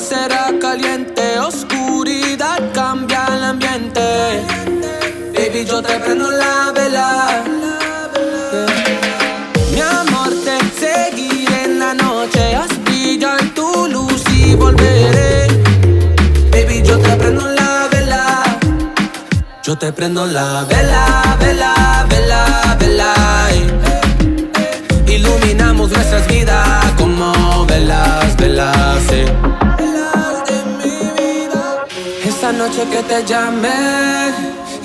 será caliente, oscuridad cambia el ambiente. Baby, yo te prendo la vela. Mi amor, te seguiré en la noche. Haz brillar tu luz y volveré. Baby, yo te prendo la vela. Yo te prendo la vela, vela, vela, vela. Iluminamos nuestras vidas como velas, velas, velas de mi vida. Esa noche que te llamé,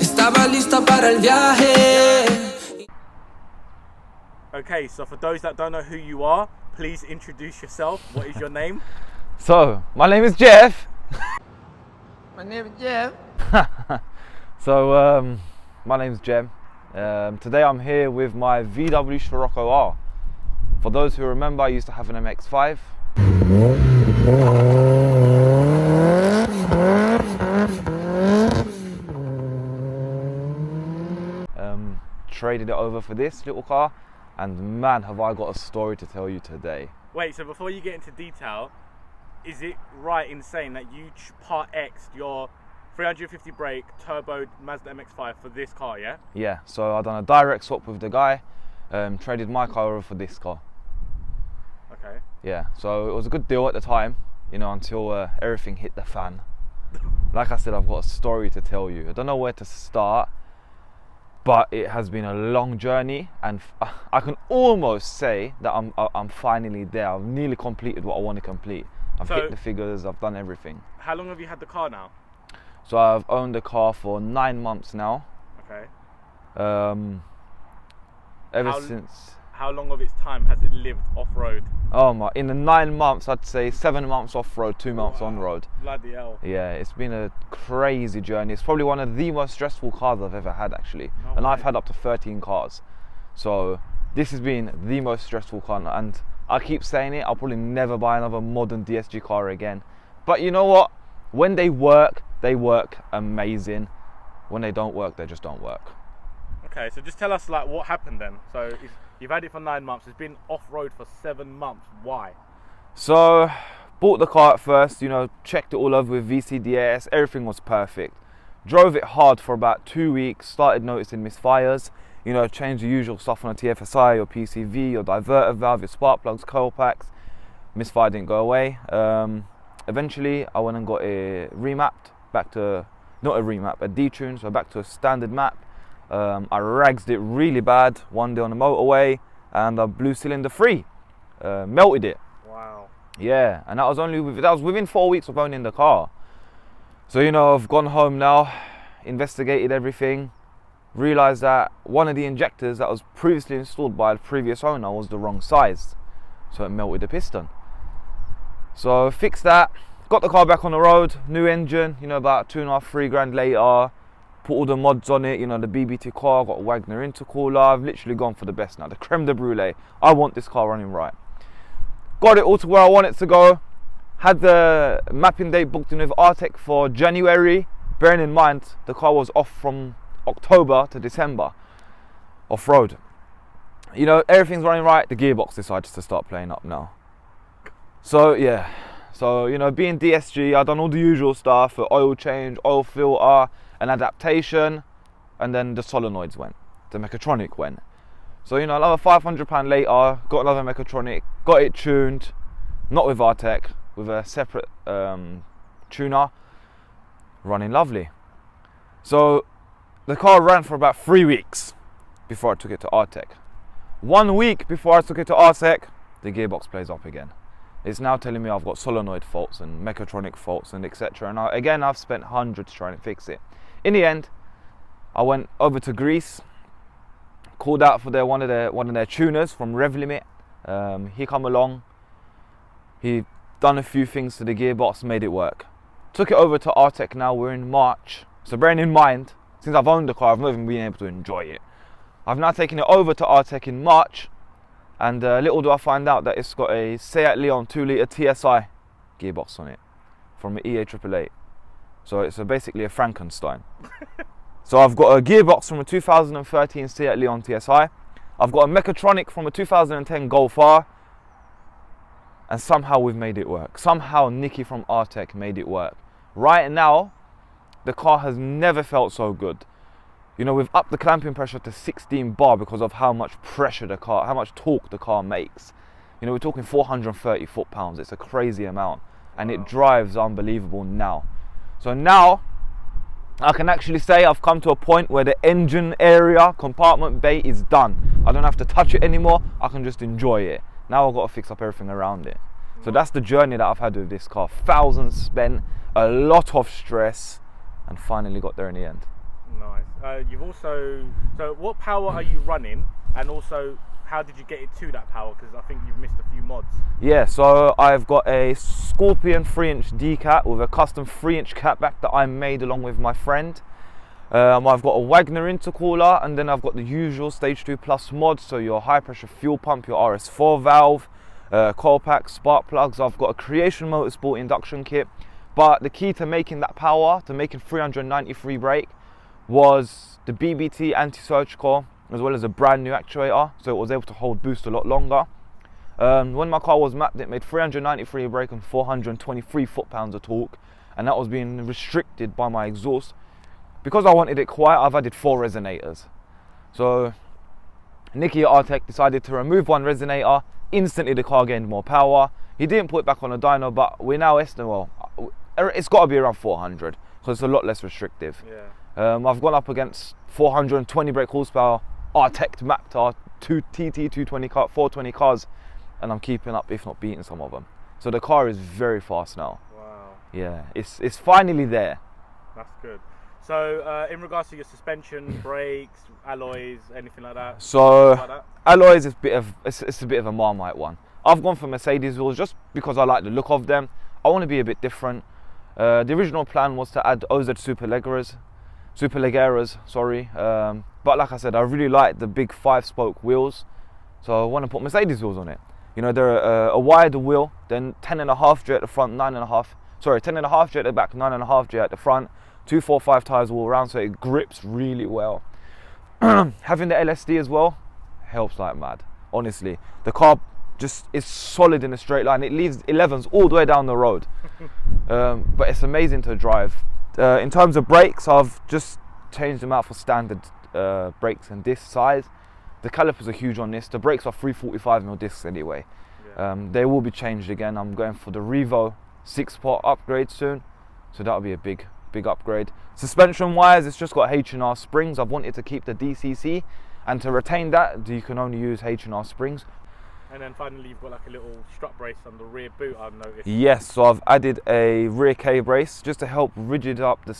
estaba lista para el viaje. Okay, so for those that don't know who you are, please introduce yourself. What is your name? So, my name is Jeff. My name is Jeff. So, my name's Jem. Today I'm here with my VW Scirocco R. For those who remember, I used to have an MX5. Traded it over for this little car, and man, have I got a story to tell you today. Wait, so before you get into detail, is it right in saying that you part X'd your 350 brake turbo Mazda Mx5 for this car, yeah? Yeah, so I done a direct swap with the guy, traded my car over for this car. Okay. Yeah, so it was a good deal at the time, you know, until everything hit the fan. Like I said, I've got a story to tell you. I don't know where to start, but it has been a long journey, and I can almost say that I'm finally there. I've nearly completed what I want to complete. I've hit the figures, I've done everything. How long have you had the car now? So I've owned the car for 9 months now. Okay. How long of its time has it lived off-road? Oh my, in the 9 months, I'd say 7 months off-road, 2 months on-road. Bloody hell. Yeah, it's been a crazy journey. It's probably one of the most stressful cars I've ever had, actually. No and way. I've had up to 13 cars. So this has been the most stressful car, and I keep saying it, I'll probably never buy another modern DSG car again. But you know what? When they work amazing. When they don't work, they just don't work. Okay, so just tell us like what happened then. So you've had it for 9 months, it's been off-road for 7 months. Why? So bought the car at first, you know, checked it all over with VCDS, everything was perfect. Drove it hard for about 2 weeks, started noticing misfires, you know, changed the usual stuff on a TFSI, your PCV, your diverter valve, your spark plugs, coil packs. Misfire didn't go away. Eventually I went and got it remapped back to, not a remap, a detune, so back to a standard map. I ragsed it really bad one day on the motorway, and I blew cylinder free, melted it. Wow. Yeah, and that was within 4 weeks of owning the car. So you know, I've gone home now, investigated everything, realised that one of the injectors that was previously installed by the previous owner was the wrong size, so it melted the piston. So fixed that, got the car back on the road, new engine, you know, about 2.5, 3 grand later. Put all the mods on it, you know, the BBT car, got a Wagner intercooler. I've literally gone for the best now, the creme de brulee. I want this car running right. Got it all to where I want it to go. Had the mapping date booked in with Rtech for January. Bearing in mind, the car was off from October to December, off-road. You know, everything's running right. The gearbox decides to start playing up now. So yeah, so you know, being DSG, I've done all the usual stuff, oil change, oil filter, an adaptation, and then the solenoids went, the mechatronic went. So you know, another £500 later, got another mechatronic, got it tuned, not with Rtech, with a separate tuner, running lovely. So the car ran for about 3 weeks before I took it to Rtech. 1 week before I took it to Rtech, the gearbox plays up again. It's now telling me I've got solenoid faults and mechatronic faults and etc. And again, I've spent hundreds trying to fix it. In the end, I went over to Greece, called out for one of their tuners from Rev Limit. He come along, he done a few things to the gearbox, made it work. Took it over to Rtech now, we're in March. So bearing in mind, since I've owned the car, I've not even been able to enjoy it. I've now taken it over to Rtech in March, and little do I find out that it's got a Seat Leon 2-litre TSI gearbox on it from an EA888. So it's basically a Frankenstein. So I've got a gearbox from a 2013 Seat Leon TSI. I've got a mechatronic from a 2010 Golf R. and somehow we've made it work. Somehow Nikki from Rtech made it work. Right now, the car has never felt so good. You know, we've upped the clamping pressure to 16 bar because of how much pressure the car, how much torque the car makes. You know, we're talking 430 foot-pounds. It's a crazy amount, and it drives unbelievable now. So now, I can actually say I've come to a point where the engine area, compartment bay is done. I don't have to touch it anymore. I can just enjoy it. Now I've got to fix up everything around it. So that's the journey that I've had with this car. Thousands spent, a lot of stress, and finally got there in the end. Nice. You've also, so what power are you running, and also how did you get it to that power? Because I think you've missed a few mods. Yeah, so I've got a Scorpion 3-inch D-cap with a custom 3-inch catback that I made along with my friend. I've got a Wagner intercooler, and then I've got the usual Stage 2 Plus mods, so your high pressure fuel pump, your RS4 valve, coil pack, spark plugs. I've got a Creation Motorsport induction kit. But the key to making that power, to making 393 brake, was the BBT anti-surge core, as well as a brand new actuator, so it was able to hold boost a lot longer. When my car was mapped, it made 393 brake and 423 foot-pounds of torque, and that was being restricted by my exhaust. Because I wanted it quiet, I've added 4 resonators. So Nikki at Rtech decided to remove one resonator. Instantly the car gained more power. He didn't put it back on the dyno, but we're now estimating, well, it's got to be around 400, so it's a lot less restrictive. Yeah. I've gone up against 420 brake horsepower Rtech mapped TT 220 car, 420 cars, and I'm keeping up, if not beating some of them. So the car is very fast now. Wow. Yeah, it's finally there. That's good. So in regards to your suspension, brakes, alloys, anything like that? So alloys is it's a bit of a Marmite one. I've gone for Mercedes wheels just because I like the look of them. I want to be a bit different. The original plan was to add OZ Superleggers, sorry. But like I said, I really like the big 5-spoke wheels, so I want to put Mercedes wheels on it. You know, they're a wider wheel, then 10.5 J at the front, 10.5 J at the back, 9.5 J at the front, 245 tyres all around, so it grips really well. Having the LSD as well helps like mad. Honestly, the car just is solid in a straight line. It leaves 11s all the way down the road. But it's amazing to drive. In terms of brakes, I've just changed them out for standard brakes and disc size. The calipers are huge on this. The brakes are 345mm discs anyway. Yeah. They will be changed again. I'm going for the Revo 6-pot upgrade soon, so that'll be a big upgrade. Suspension wise, it's just got H&R springs. I've wanted to keep the DCC, and to retain that, you can only use H&R springs. And then finally, you've got like a little strut brace on the rear boot, I've noticed. Yes, so I've added a rear K brace just to help rigid up the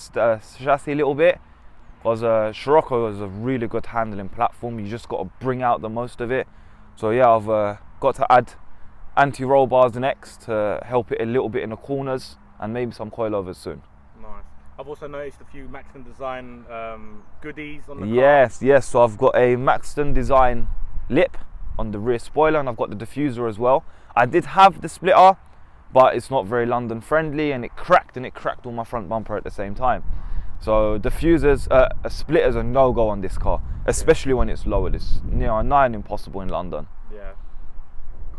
chassis a little bit. Because Scirocco is a really good handling platform. You just got to bring out the most of it. So yeah, I've got to add anti-roll bars next to help it a little bit in the corners, and maybe some coilovers soon. Nice. I've also noticed a few Maxton Design goodies on the car. Yes. So I've got a Maxton Design lip on the rear spoiler, and I've got the diffuser as well. I did have the splitter, but it's not very London friendly, and it cracked all my front bumper at the same time. So diffusers, splitters are no-go on this car, especially when it's lowered. It's near nigh impossible in London. Yeah.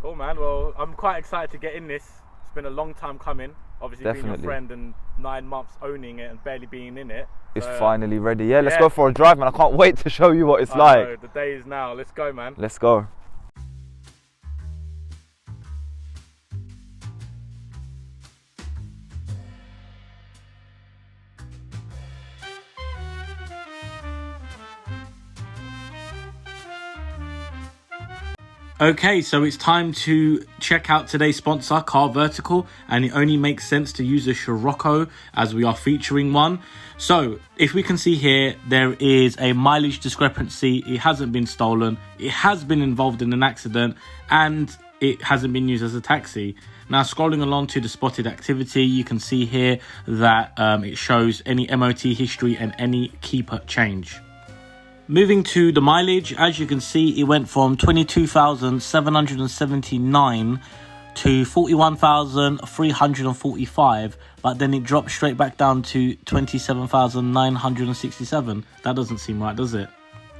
Cool, man. Well, I'm quite excited to get in this. It's been a long time coming. Obviously, Definitely. being your friend and 9 months owning it and barely being in it. It's finally ready. Yeah, let's go for a drive, man. I can't wait to show you what it's I like. know, the day is now. Let's go, man. Let's go. Okay, so it's time to check out today's sponsor, Car Vertical, and it only makes sense to use a Scirocco as we are featuring one. So if we can see here, there is a mileage discrepancy. It hasn't been stolen, it has been involved in an accident, and it hasn't been used as a taxi. Now, scrolling along to the spotted activity, you can see here that it shows any MOT history and any keeper change. Moving to the mileage, as you can see, it went from 22,779 to 41,345, but then it dropped straight back down to 27,967. That doesn't seem right, does it?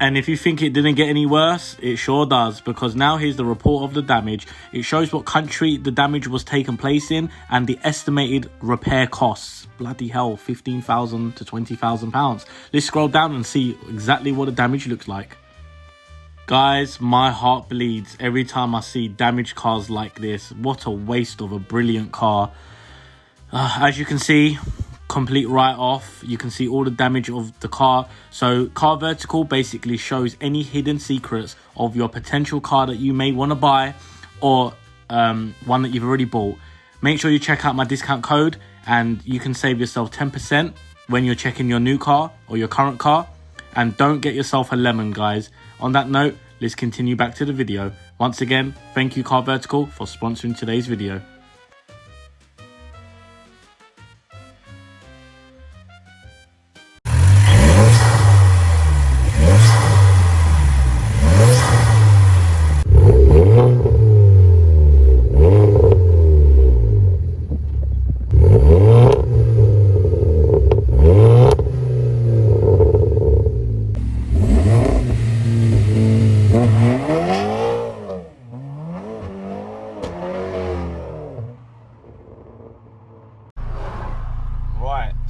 And if you think it didn't get any worse, it sure does, because now here's the report of the damage. It shows what country the damage was taken place in and the estimated repair costs. Bloody hell, £15,000 to £20,000. Let's scroll down and see exactly what the damage looks like. Guys, my heart bleeds every time I see damaged cars like this. What a waste of a brilliant car. As you can see, complete write-off. You can see all the damage of the car. So Car Vertical basically shows any hidden secrets of your potential car that you may want to buy, or one that you've already bought. Make sure you check out my discount code and you can save yourself 10% when you're checking your new car or your current car. And don't get yourself a lemon, guys. On that note, let's continue back to the video. Once again, thank you Car Vertical for sponsoring today's video.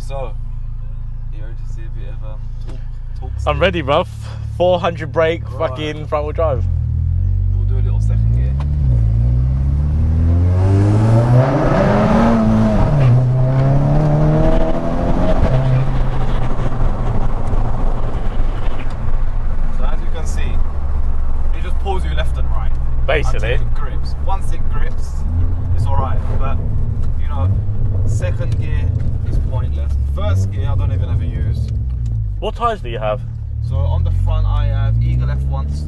So, you ready to see a bit of talk I'm ready, bruv. 400 brake, right. fucking front wheel drive. We'll do a little second gear. So as you can see, it just pulls you left and right. Basically. Until it grips. Once it grips, it's alright. But, you know, second gear is pointless. First gear I don't even ever use. What tyres do you have? So on the front I have Eagle F1s.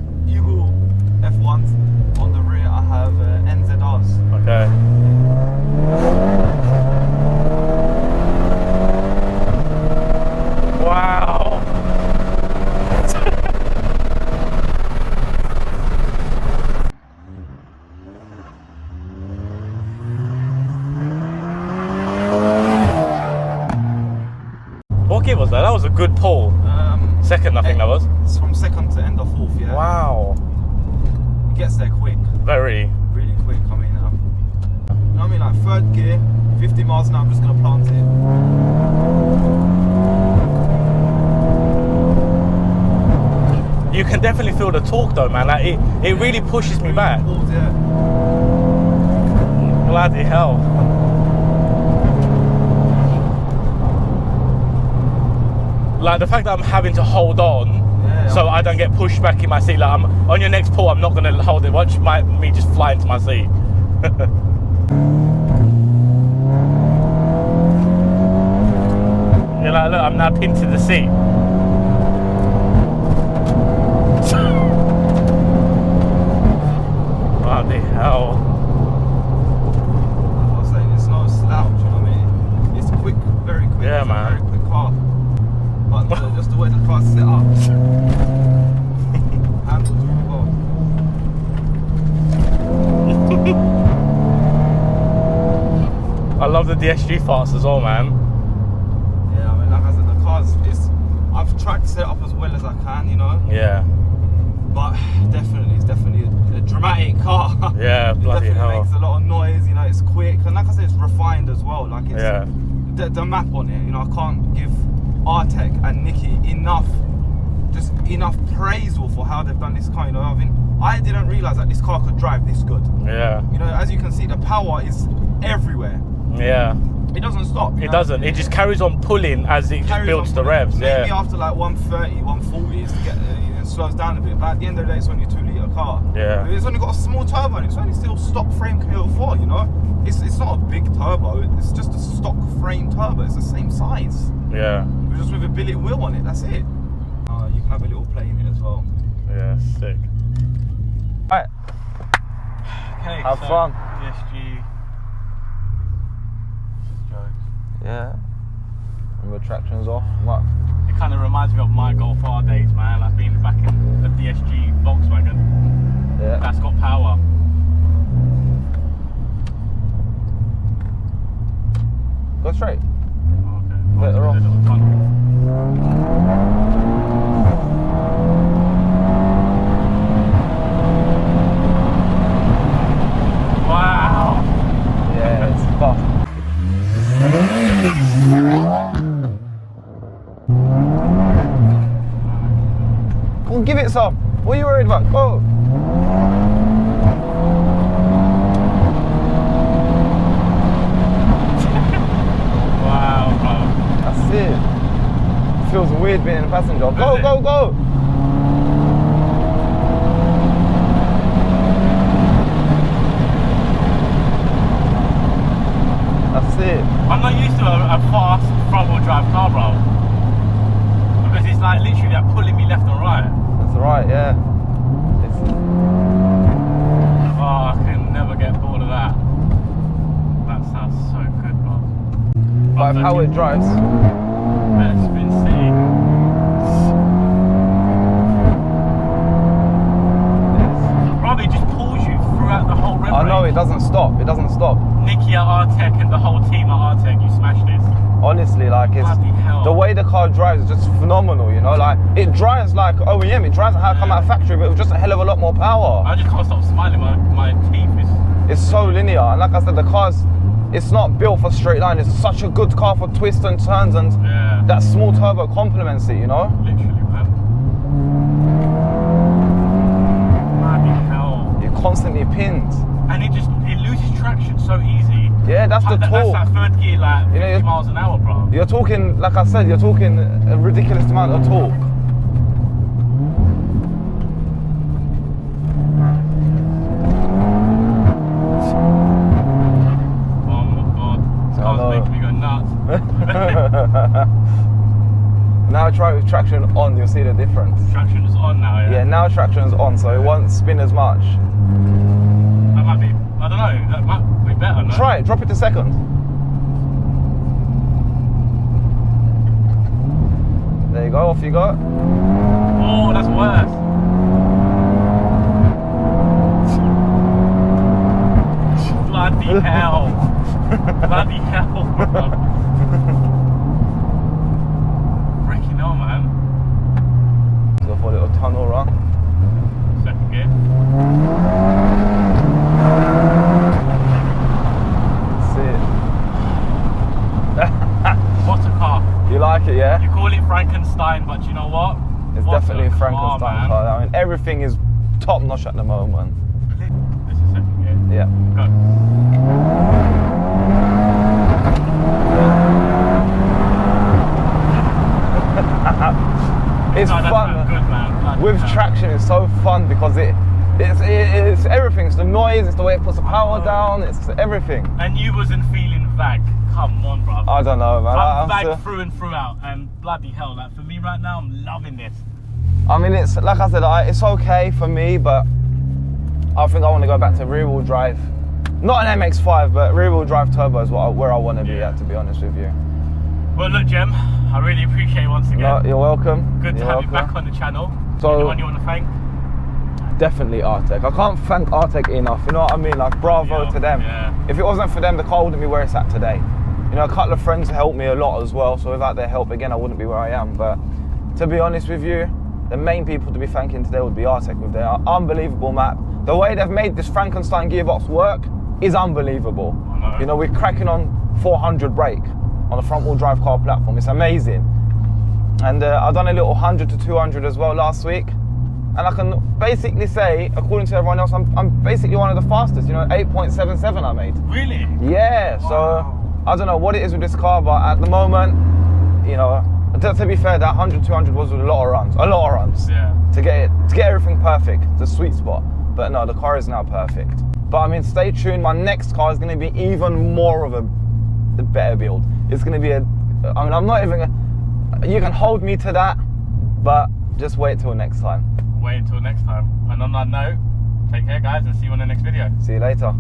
On the rear I have NZRs. Okay. Wow. What gear was that? That was a good pull. Second, I think that was. It's from second to end of fourth, yeah. Wow. It gets there quick. Really quick. I mean, you know what I mean? Like third gear, 50 miles an hour, I'm just going to plant it. You can definitely feel the torque though, man. Like it really pushes me back. Pulls, yeah. Bloody hell. Like the fact that I'm having to hold on so I don't get pushed back in my seat. Like I'm on your next pull, I'm not gonna hold it. Watch me just fly into my seat. You're like, look, I'm now pinned to the seat. Bloody hell. I was saying, it's not a slouch, you know what I mean? It's quick, very quick. Yeah, man. Very quick car. But just the way the car's set up, handles really well. I love the DSG farts as well, man. Yeah, I mean, like I said, the car's, I've tried to set it up as well as I can, you know. Yeah. But it's definitely a dramatic car. Yeah, bloody it definitely hell. makes a lot of noise, you know. It's quick, and like I said, it's refined as well. Like it's Yeah. the map on it, you know. I can't give Rtech and Nikki enough praise for how they've done this car, you know. I mean, I didn't realise that this car could drive this good. Yeah. You know, as you can see, the power is everywhere. Yeah. It doesn't stop. It doesn't. It just carries on pulling as it just builds the revs. Maybe Yeah. after like 130, 140 is to get it slows down a bit. But at the end of the day, it's only a 2-litre car. Yeah. It's only got a small turbo and it's only still stock frame KO4. You know, it's not a big turbo. It's just a stock frame turbo. It's the same size. Yeah. Just with a billet wheel on it. That's it. You can have a little play in it as well. Yeah. Sick. Right. Okay. Have fun. DSG. Yeah. And the traction's off. What? It kind of reminds me of my Golf R days, man. Like being back in a DSG Volkswagen. Yeah. That's got power. Go straight. Oh, okay. Well, Better it's a little tunnel. Come on, give it some. What are you worried about? Go. Wow, bro. That's it. Feels weird being in a passenger. Go, go, go. That's it. I'm not used to a fast front-wheel drive car, bro. Because it's like literally like pulling me left and right. That's right, yeah. Oh, I can never get bored of that. That sounds so good, bro. But how it drives. It's been sick. Bro, it just pulls you throughout the whole river. I know, it doesn't stop. It doesn't stop. Nicky at Rtech and the whole team at Rtech, you smashed this. Honestly, like it's Bloody hell. the way the car drives is just phenomenal, you know, like it drives like OEM, it drives like how it come out of factory, but with just a hell of a lot more power. I just can't stop smiling, my teeth is... It's so linear, and like I said, the car's, it's not built for straight line, it's such a good car for twists and turns, and Yeah. that small turbo complements it, you know? Literally, man. Bloody hell. You're constantly pinned. And it loses traction so easy. Yeah, that's the That's torque. that third gear, like 50 You know, miles an hour, bro. You're talking, like I said, you're talking a ridiculous amount of torque. Oh my god. This I car's know. making me go nuts. Now try with traction on, you'll see the difference. Traction is on now, yeah? Yeah, now traction's on, so it won't spin as much. That might be, I don't know, that might be better, no? Try it, drop it to second. There you go, off you go. Oh, that's worse. Bloody hell. Bloody hell, bro. Freaking hell, man. Go for a little tunnel run. Second gear. That's it. What a car. You like it, yeah? You call it Frankenstein, but you know what? It's What definitely a Frankenstein man. car. I mean, everything is top notch at the moment. This is second gear. Yeah. Go. It's No, that's fun. not good, man. Bloody With hell. traction, it's so fun because it's everything. It's the noise, it's the way it puts the power down, it's everything. And you wasn't feeling vag. Come on, bro. I don't know, man. I'm I'm vag still- through and throughout, and bloody hell, like for me right now, I'm loving this. I mean, it's like I said, it's okay for me, but I think I want to go back to rear-wheel drive. Not an MX5, but rear-wheel drive turbo is where I want to be Yeah. at, to be honest with you. Well, look, Jem, I really appreciate it once again. No, you're welcome. Good to You're have welcome. you back on the channel. So- Anyone you want to thank? Definitely Rtech. I can't thank Rtech enough. You know what I mean? Like, bravo Yeah, to them. yeah. If it wasn't for them, the car wouldn't be where it's at today. You know, a couple of friends helped me a lot as well. So without their help, again, I wouldn't be where I am. But to be honest with you, the main people to be thanking today would be Rtech with their unbelievable map. The way they've made this Frankenstein gearbox work is unbelievable. I know. You know, we're cracking on 400 brake on a front-wheel drive car platform. It's amazing. And I've done a little 100 to 200 as well last week. And I can basically say, according to everyone else, I'm basically one of the fastest. You know, 8.77 I made. Really? Yeah, Wow. so I don't know what it is with this car, but at the moment, you know, to be fair, that 100, 200 was with a lot of runs. Yeah. To get everything perfect, the sweet spot. But no, the car is now perfect. But I mean, stay tuned. My next car is going to be even more of a better build. It's going to be I'm not even, you can hold me to that, but just wait till next time. Wait until next time. And on that note, take care, guys, and see you on the next video. See you later.